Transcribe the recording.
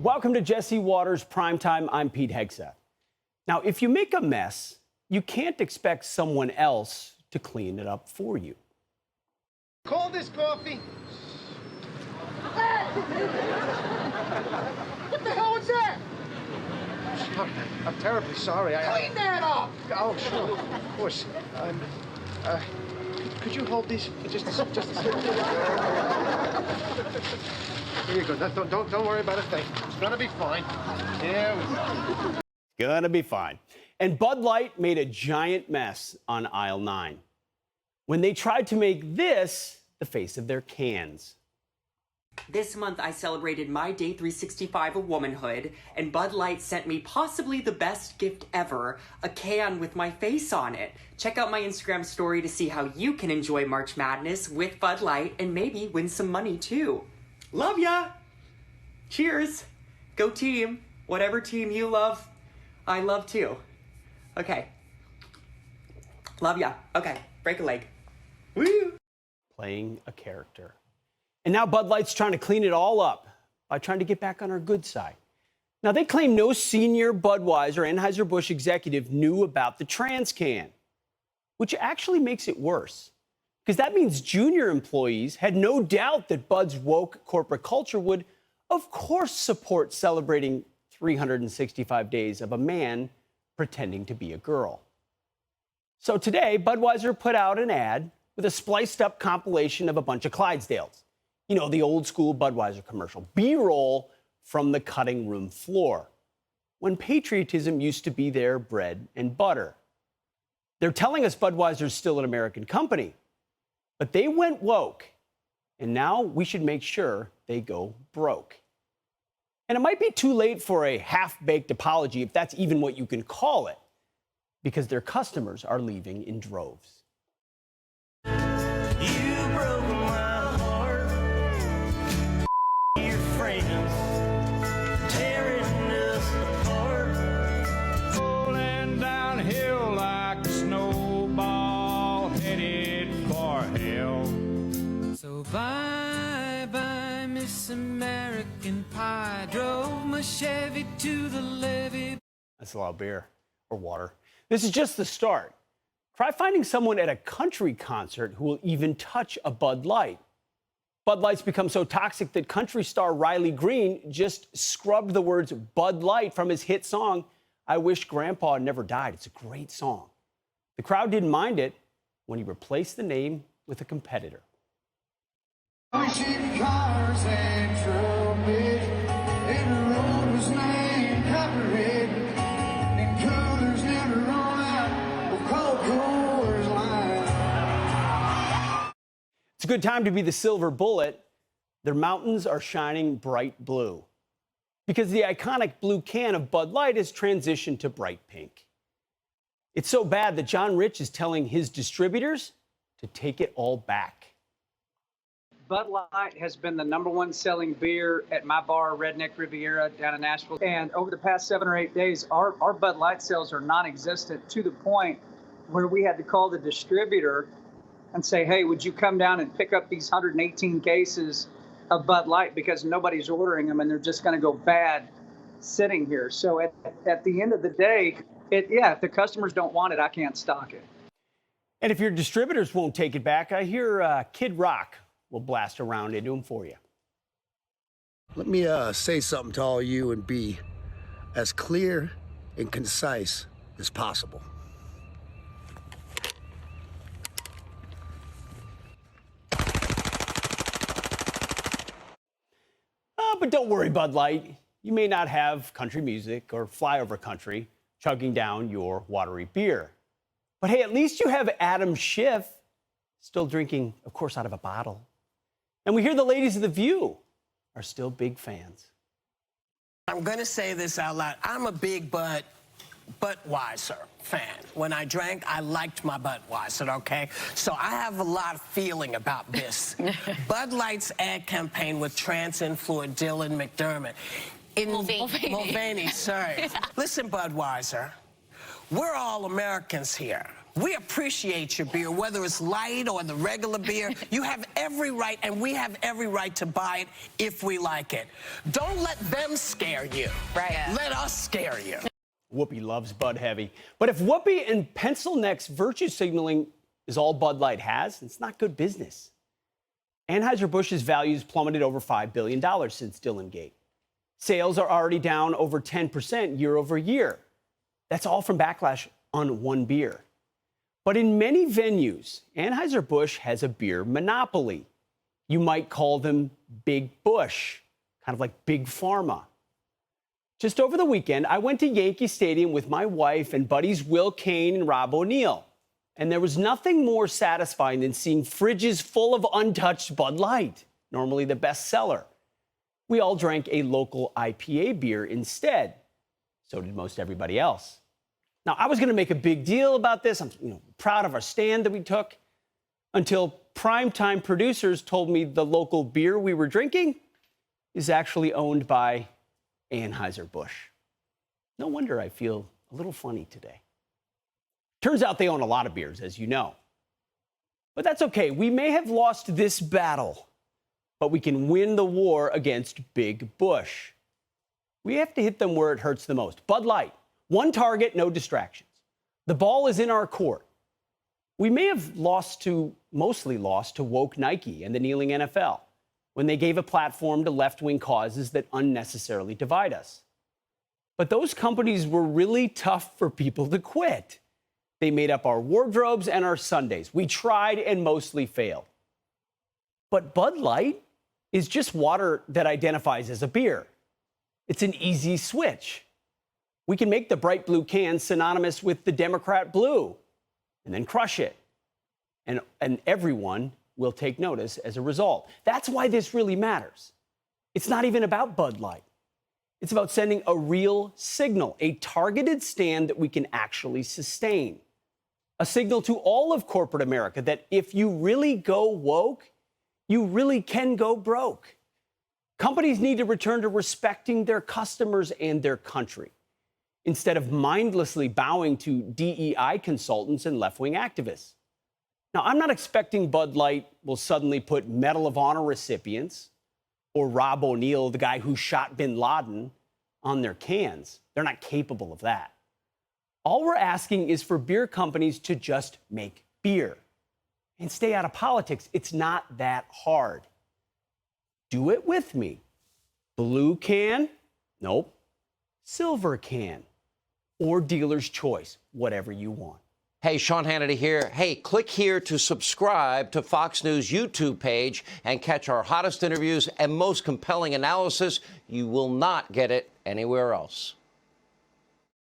Welcome to Jesse Watters Primetime. I'm Pete Hegseth. Now, if you make a mess, you can't expect someone else to clean it up for you. Call this coffee. What the hell was that? I'm terribly sorry. Clean that up! Oh, sure, of course. Could you hold these just a second? Here you go. Don't worry about a thing. It's gonna be fine. There we go. Gonna be fine. And Bud Light made a giant mess on aisle 9 when they tried to make this the face of their cans. This month, I celebrated my day 365 of womanhood, and Bud Light sent me possibly the best gift ever, a can with my face on it. Check out my Instagram story to see how you can enjoy March Madness with Bud Light and maybe win some money too. Love ya! Cheers! Go team! Whatever team you love, I love too. Okay. Love ya. Okay, break a leg. Woo! Playing a character. And now Bud Light's trying to clean it all up by trying to get back on our good side. Now, they claim no senior Budweiser Anheuser-Busch executive knew about the trans can, which actually makes it worse, because that means junior employees had no doubt that Bud's woke corporate culture would, of course, support celebrating 365 days of a man pretending to be a girl. So today, Budweiser put out an ad with a spliced-up compilation of a bunch of Clydesdales. You know, the old-school Budweiser commercial, B-roll from the cutting room floor, when patriotism used to be their bread and butter. They're telling us Budweiser's still an American company, but they went woke, and now we should make sure they go broke. And it might be too late for a half-baked apology, if that's even what you can call it, because their customers are leaving in droves. So bye-bye, Miss American Pie. Drove my Chevy to the levee. That's a lot of beer or water. This is just the start. Try finding someone at a country concert who will even touch a Bud Light. Bud Light's become so toxic that country star Riley Green just scrubbed the words Bud Light from his hit song, I Wish Grandpa Never Died. It's a great song. The crowd didn't mind it when he replaced the name with a competitor. Cheap cars and trumpets, and the road was named Copperhead, and coolers never run out of cold Coors Light. It's a good time to be the silver bullet. Their mountains are shining bright blue because the iconic blue can of Bud Light has transitioned to bright pink. It's so bad that John Rich is telling his distributors to take it all back. Bud Light has been the #1 selling beer at my bar, Redneck Riviera, down in Nashville. And over the past 7 or 8 days, our Bud Light sales are non-existent, to the point where we had to call the distributor and say, hey, would you come down and pick up these 118 cases of Bud Light, because nobody's ordering them and they're just going to go bad sitting here. So at the end of the day, if the customers don't want it, I can't stock it. And if your distributors won't take it back, I hear Kid Rock will blast around into them for you. Let me say something to all you and be as clear and concise as possible. But don't worry, Bud Light. You may not have country music or flyover country chugging down your watery beer. But hey, at least you have Adam Schiff still drinking, of course, out of a bottle. And we hear the ladies of The View are still big fans. I'm going to say this out loud. I'm a big Budweiser fan. When I drank, I liked my Budweiser, okay? So I have a lot of feeling about this. Bud Light's ad campaign with trans-influencer Dylan McDermott. Mulvaney, sorry. Listen, Budweiser, we're all Americans here. We appreciate your beer, whether it's light or the regular beer. You have every right, and we have every right to buy it if we like it. Don't let them scare you. Right. Let us scare you. Whoopi loves Bud Heavy. But if Whoopi and pencil neck's virtue signaling is all Bud Light has, it's not good business. Anheuser-Busch's values plummeted over $5 billion since Dillongate. Sales are already down over 10% year over year. That's all from backlash on one beer. But in many venues, Anheuser-Busch has a beer monopoly. You might call them Big Busch, kind of like Big Pharma. Just over the weekend, I went to Yankee Stadium with my wife and buddies Will Cain and Rob O'Neill. And there was nothing more satisfying than seeing fridges full of untouched Bud Light, normally the best seller. We all drank a local IPA beer instead. So did most everybody else. Now, I was going to make a big deal about this. I'm proud of our stand that we took until Primetime producers told me the local beer we were drinking is actually owned by Anheuser-Busch. No wonder I feel a little funny today. Turns out they own a lot of beers, as you know. But that's okay. We may have lost this battle, but we can win the war against Big Busch. We have to hit them where it hurts the most. Bud Light, one target, no distractions. The ball is in our court. We may have mostly lost to woke Nike and the kneeling NFL when they gave a platform to left-wing causes that unnecessarily divide us. But those companies were really tough for people to quit. They made up our wardrobes and our Sundays. We tried and mostly failed. But Bud Light is just water that identifies as a beer. It's an easy switch. We can make the bright blue can synonymous with the Democrat blue and then crush it. And everyone will take notice as a result. That's why this really matters. It's not even about Bud Light. It's about sending a real signal, a targeted stand that we can actually sustain. A signal to all of corporate America that if you really go woke, you really can go broke. Companies need to return to respecting their customers and their country instead of mindlessly bowing to DEI consultants and left-wing activists. Now, I'm not expecting Bud Light will suddenly put Medal of Honor recipients or Rob O'Neill, the guy who shot bin Laden, on their cans. They're not capable of that. All we're asking is for beer companies to just make beer and stay out of politics. It's not that hard. Do it with me. Blue can? Nope. Silver can. Or dealer's choice, whatever you want. Hey, Sean Hannity here. Hey, click here to subscribe to Fox News YouTube page and catch our hottest interviews and most compelling analysis. You will not get it anywhere else.